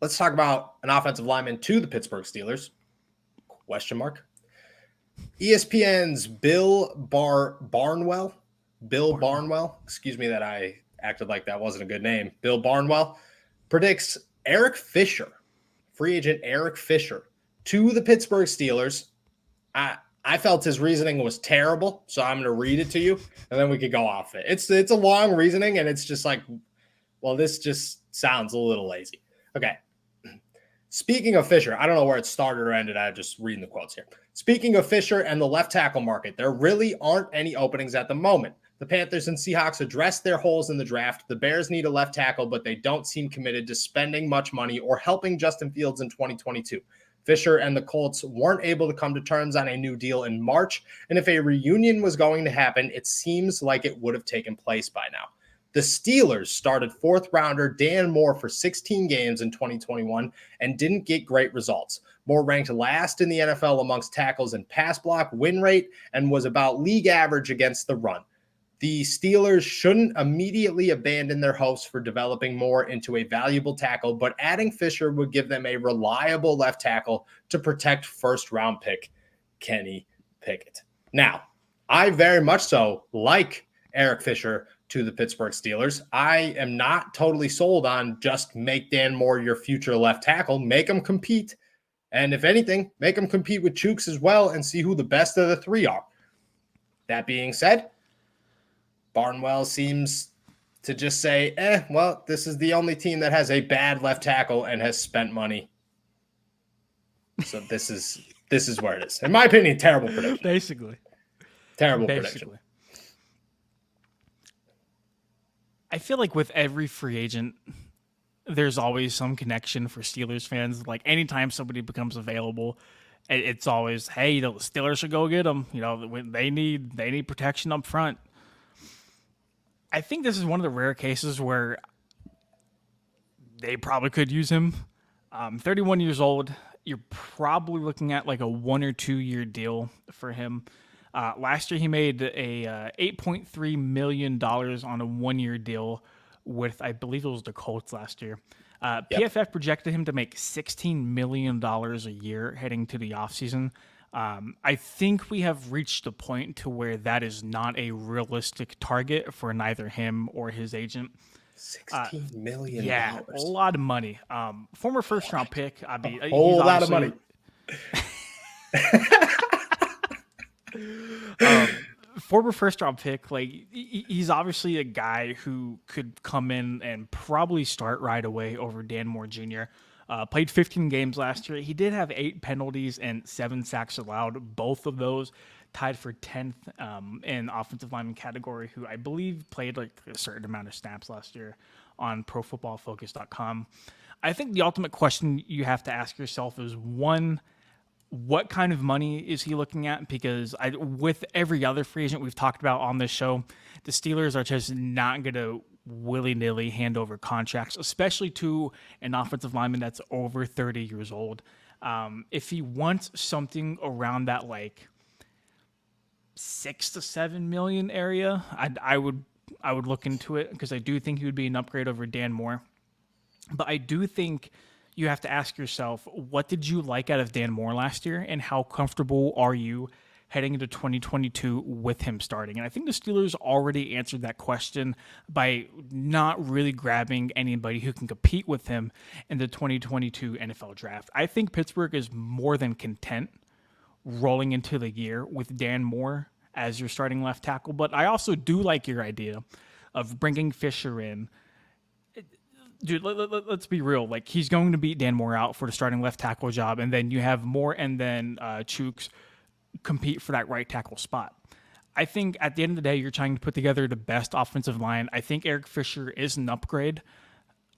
Let's talk about an offensive lineman to the Pittsburgh Steelers. Question mark. ESPN's Bill Barnwell. Excuse me that I acted like that wasn't a good name. Bill Barnwell predicts Eric Fisher, free agent Eric Fisher, to the Pittsburgh Steelers. I felt his reasoning was terrible, so I'm going to read it to you, and then we could go off it. It's a long reasoning, and it's just like, well, this just sounds a little lazy. Okay. Speaking of Fisher, I don't know where it started or ended. I'm just reading the quotes here. Speaking of Fisher and the left tackle market, there really aren't any openings at the moment. The Panthers and Seahawks addressed their holes in the draft. The Bears need a left tackle, but they don't seem committed to spending much money or helping Justin Fields in 2022. Fisher and the Colts weren't able to come to terms on a new deal in March, and if a reunion was going to happen, it seems like it would have taken place by now. The Steelers started fourth-rounder Dan Moore for 16 games in 2021 and didn't get great results. Moore ranked last in the NFL amongst tackles and pass block win rate and was about league average against the run. The Steelers shouldn't immediately abandon their hopes for developing Moore into a valuable tackle, but adding Fisher would give them a reliable left tackle to protect first-round pick Kenny Pickett. Now, I very much so like Eric Fisher to the Pittsburgh Steelers. I am not totally sold on just make Dan Moore your future left tackle. Make him compete. And if anything, make him compete with Chuks as well and see who the best of the three are. That being said, Barnwell seems to just say, well, this is the only team that has a bad left tackle and has spent money. So this is where it is. In my opinion, terrible prediction. Basically. Terrible prediction. I feel like with every free agent, there's always some connection for Steelers fans. Like anytime somebody becomes available, it's always, hey, the Steelers should go get them. They need protection up front. I think this is one of the rare cases where they probably could use him. 31 years old. You're probably looking at like a 1 or 2 year deal for him. Last year, he made a $8.3 million on a 1 year deal with, I believe it was the Colts last year. PFF projected him to make $16 million a year heading to the offseason. I think we have reached a point to where that is not a realistic target for neither him or his agent. $16 million. Yeah, a lot of money. Former first-round pick. A whole lot of money. Former first-round pick. Like he's obviously a guy who could come in and probably start right away over Dan Moore Jr. Played 15 games last year. He did have 8 penalties and 7 sacks allowed. Both of those tied for 10th in offensive lineman category, who I believe played like a certain amount of snaps last year on ProFootballFocus.com. I think the ultimate question you have to ask yourself is, one, what kind of money is he looking at? Because with every other free agent we've talked about on this show, the Steelers are just not going to willy-nilly hand over contracts, especially to an offensive lineman that's over 30 years old. If he wants something around that like 6 to 7 million area, I would look into it, because I do think he would be an upgrade over Dan Moore. But I do think you have to ask yourself, what did you like out of Dan Moore last year, and how comfortable are you heading into 2022 with him starting? And I think the Steelers already answered that question by not really grabbing anybody who can compete with him in the 2022 NFL draft. I think Pittsburgh is more than content rolling into the year with Dan Moore as your starting left tackle. But I also do like your idea of bringing Fisher in. Dude, let's be real. Like, he's going to beat Dan Moore out for the starting left tackle job, and then you have Moore and then Chuks compete for that right tackle spot. I think at the end of the day, you're trying to put together the best offensive line. I think Eric Fisher is an upgrade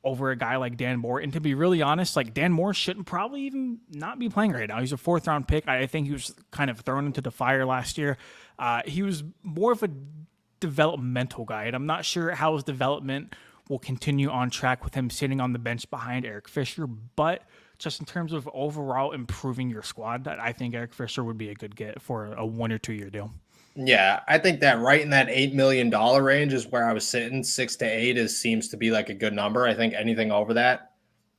over a guy like Dan Moore. And to be really honest, like, Dan Moore shouldn't probably even not be playing right now. He's a 4th-round pick. I think he was kind of thrown into the fire last year. He was more of a developmental guy, and I'm not sure how his development will continue on track with him sitting on the bench behind Eric Fisher. But just in terms of overall improving your squad, I think Eric Fisher would be a good get for a 1 or 2 year deal. Yeah, I think that right in that $8 million range is where I was sitting. 6 to 8 seems to be like a good number. I think anything over that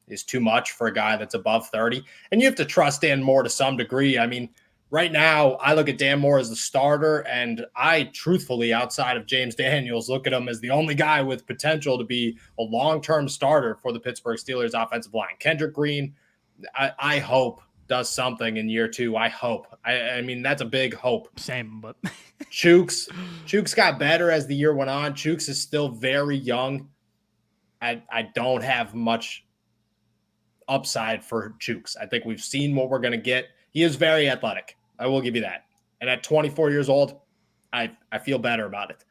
is too much for a guy that's above 30. And you have to trust Dan Moore to some degree. I mean, right now, I look at Dan Moore as the starter, and I truthfully, outside of James Daniels, look at him as the only guy with potential to be a long-term starter for the Pittsburgh Steelers offensive line. Kendrick Green, I hope, does something in year 2. I hope. I mean, that's a big hope. Same, but Chuks got better as the year went on. Chuks is still very young. I don't have much upside for Chuks. I think we've seen what we're going to get. He is very athletic. I will give you that. And at 24 years old, I feel better about it.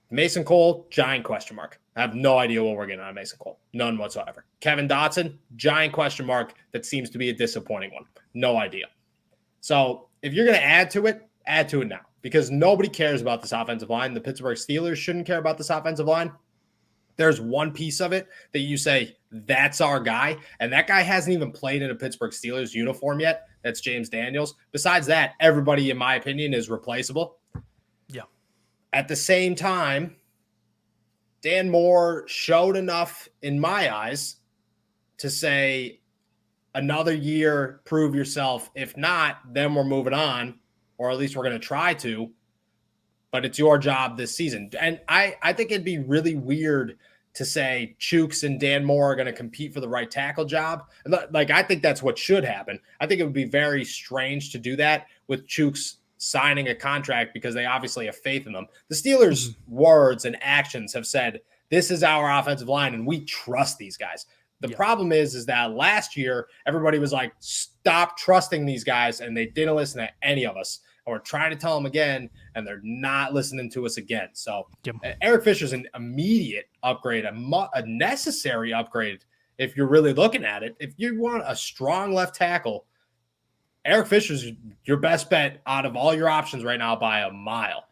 Mason Cole, giant question mark. I have no idea what we're getting out of Mason Cole. None whatsoever. Kevin Dotson, giant question mark that seems to be a disappointing one. No idea. So if you're going to add to it now, because nobody cares about this offensive line. The Pittsburgh Steelers shouldn't care about this offensive line. There's one piece of it that you say, that's our guy, and that guy hasn't even played in a Pittsburgh Steelers uniform yet. That's James Daniels. Besides that, everybody, in my opinion, is replaceable. Yeah. At the same time, Dan Moore showed enough in my eyes to say, another year, prove yourself. If not, then we're moving on, or at least we're going to try to. But it's your job this season. And I think it'd be really weird to say Chuks and Dan Moore are going to compete for the right tackle job. Like, I think that's what should happen. I think it would be very strange to do that with Chuks signing a contract because they obviously have faith in them. The Steelers' words and actions have said, this is our offensive line, and we trust these guys. The problem is that last year, everybody was like, stop trusting these guys, and they didn't listen to any of us. And we're trying to tell them again, and they're not listening to us again. So Eric Fisher's an immediate upgrade, a necessary upgrade if you're really looking at it. If you want a strong left tackle, Eric Fisher's your best bet out of all your options right now by a mile.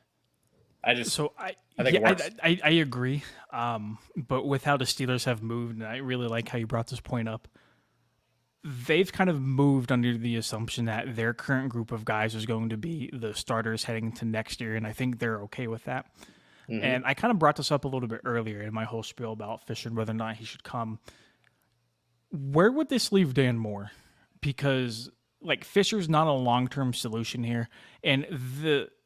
I think it works. I agree. But with how the Steelers have moved, and I really like how you brought this point up, they've kind of moved under the assumption that their current group of guys is going to be the starters heading into next year, and I think they're okay with that. Mm-hmm. And I kind of brought this up a little bit earlier in my whole spiel about Fisher and whether or not he should come. Where would this leave Dan Moore? Because like Fisher's not a long-term solution here, and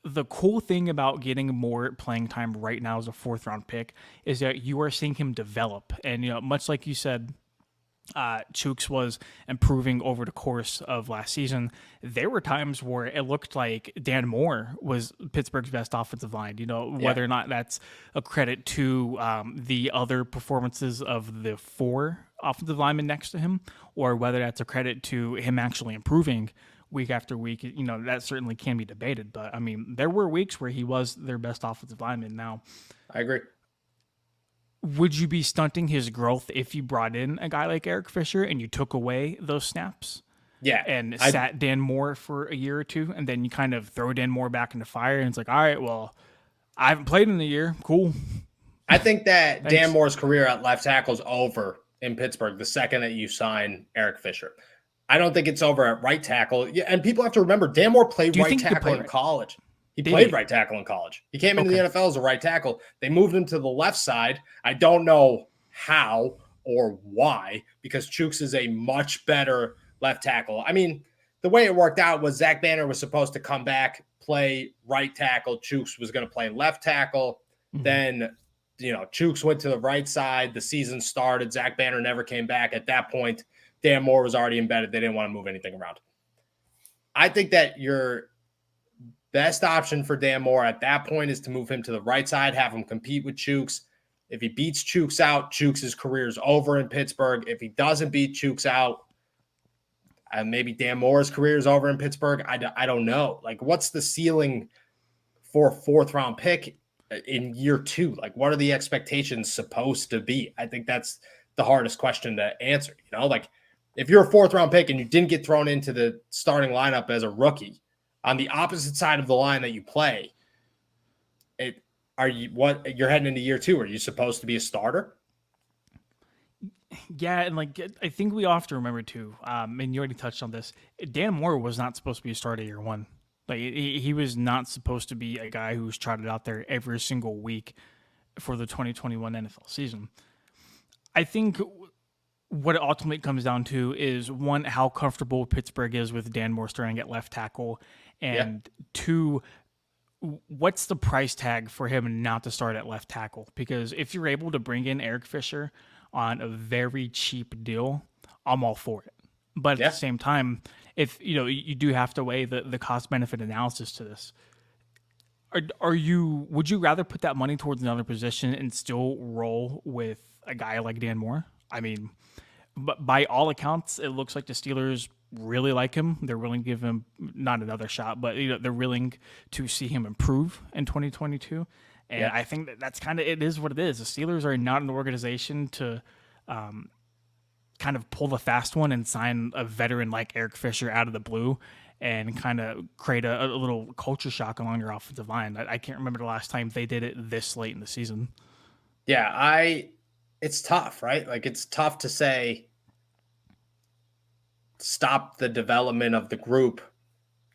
the cool thing about getting more playing time right now as a 4th-round pick is that you are seeing him develop, and much like you said, Chuks was improving over the course of last season. There were times where it looked like Dan Moore was Pittsburgh's best offensive line, whether or not that's a credit to the other performances of the 4 offensive linemen next to him, or whether that's a credit to him actually improving week after week. That certainly can be debated, but I mean, there were weeks where he was their best offensive lineman. Now, I agree. Would you be stunting his growth if you brought in a guy like Eric Fisher and you took away those snaps? Yeah. And sat Dan Moore for a year or two, and then you kind of throw Dan Moore back into fire, and it's like, all right, well, I haven't played in a year. Cool. I think that Dan Moore's career at left tackle is over in Pittsburgh the second that you sign Eric Fisher. I don't think it's over at right tackle. Yeah, and people have to remember, Dan Moore played right tackle in college. He played right tackle in college. He came into the NFL as a right tackle. They moved him to the left side. I don't know how or why, because Chuks is a much better left tackle. I mean, the way it worked out was Zach Banner was supposed to come back, play right tackle. Chuks was going to play left tackle. Mm-hmm. Then, Chuks went to the right side. The season started. Zach Banner never came back. At that point, Dan Moore was already embedded. They didn't want to move anything around. I think that your best option for Dan Moore at that point is to move him to the right side, have him compete with Chuks. If he beats Chuks out, Chuks' career is over in Pittsburgh. If he doesn't beat Chuks out, maybe Dan Moore's career is over in Pittsburgh. I don't know. Like, what's the ceiling for a 4th-round pick in year 2? Like, what are the expectations supposed to be? I think that's the hardest question to answer. Like, if you're a 4th-round pick and you didn't get thrown into the starting lineup as a rookie, on the opposite side of the line that you play, you're heading into year 2? Are you supposed to be a starter? Yeah, and I think we all have to remember too. And you already touched on this. Dan Moore was not supposed to be a starter year 1. Like he was not supposed to be a guy who was trotted out there every single week for the 2021 NFL season. I think what it ultimately comes down to is, one, how comfortable Pittsburgh is with Dan Moore starting at left tackle, Yeah. and two, what's the price tag for him not to start at left tackle? Because if you're able to bring in Eric Fisher on a very cheap deal, I'm all for it. But at the same time, if you do have to weigh the cost benefit analysis to this. Would you rather put that money towards another position and still roll with a guy like Dan Moore? I mean, but by all accounts, it looks like the Steelers really like him. They're willing to give him not another shot, but they're willing to see him improve in 2022. And I think that's kind of, it is what it is. The Steelers are not an organization to kind of pull the fast one and sign a veteran like Eric Fisher out of the blue and kind of create a little culture shock along your offensive line. I can't remember the last time they did it this late in the season. Yeah, it's tough, right? Like, it's tough to say, stop the development of the group,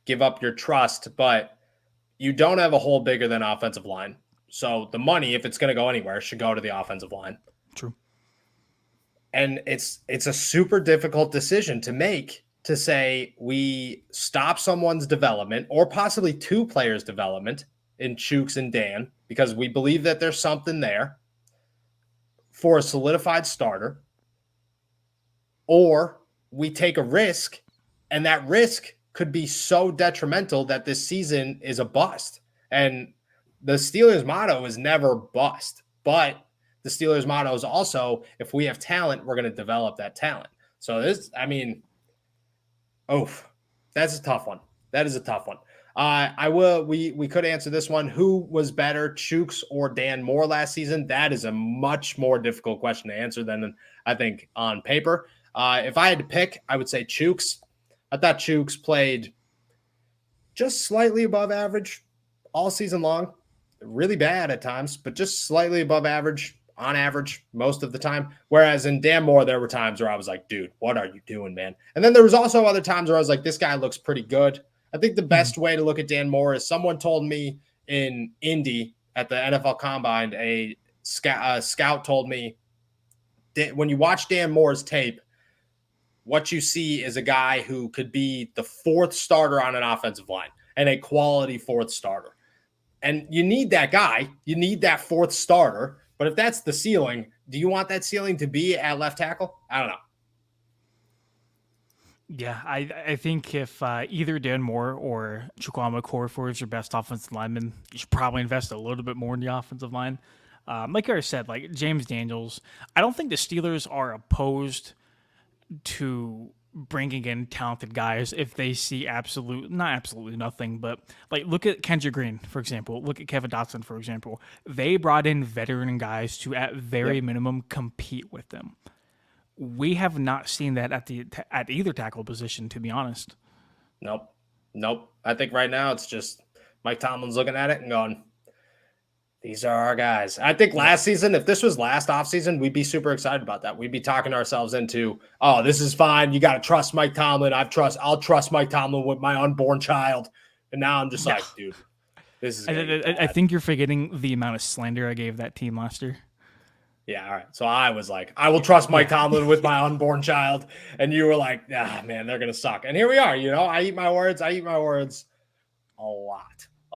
give up your trust, but you don't have a hole bigger than offensive line. So the money, if it's going to go anywhere, should go to the offensive line. True. And it's a super difficult decision to make, to say we stop someone's development, or possibly two players' development in Chuks and Dan, because we believe that there's something there, for a solidified starter, or we take a risk, and that risk could be so detrimental that this season is a bust. And the Steelers' motto is never bust, but the Steelers' motto is also, if we have talent, we're going to develop that talent. So that's a tough one. That is a tough one. We could answer this one. Who was better, Chuks or Dan Moore last season? That is a much more difficult question to answer than I think on paper. If I had to pick, I would say Chuks. I thought Chuks played just slightly above average all season long. Really bad at times, but just slightly above average on average most of the time. Whereas in Dan Moore, there were times where I was like, dude, what are you doing, man? And then there was also other times where I was like, this guy looks pretty good. I think the best way to look at Dan Moore is, someone told me in Indy at the NFL Combine, a scout told me, when you watch Dan Moore's tape, what you see is a guy who could be the fourth starter on an offensive line, and a quality fourth starter. And you need that guy. You need that fourth starter. But if that's the ceiling, do you want that ceiling to be at left tackle? I don't know. Yeah, I think if either Dan Moore or Chuks Okorafor is your best offensive lineman, you should probably invest a little bit more in the offensive line. Like I said, like James Daniels, I don't think the Steelers are opposed to bringing in talented guys if they see not absolutely nothing, but like look at Kendrick Green, for example. Look at Kevin Dotson, for example. They brought in veteran guys to, at very minimum, compete with them. We have not seen that at either tackle position, to be honest. Nope. I think right now it's just Mike Tomlin's looking at it and going, these are our guys. I think last season, if this was last offseason, we'd be super excited about that. We'd be talking ourselves into, oh, this is fine. You got to trust Mike Tomlin. I'll trust Mike Tomlin with my unborn child. And now I'm just like, dude, this is I think you're forgetting the amount of slander I gave that team last year. Yeah, all right. So I was like, I will trust Mike Tomlin with my unborn child. And you were like, man, they're going to suck. And here we are. I eat my words a lot.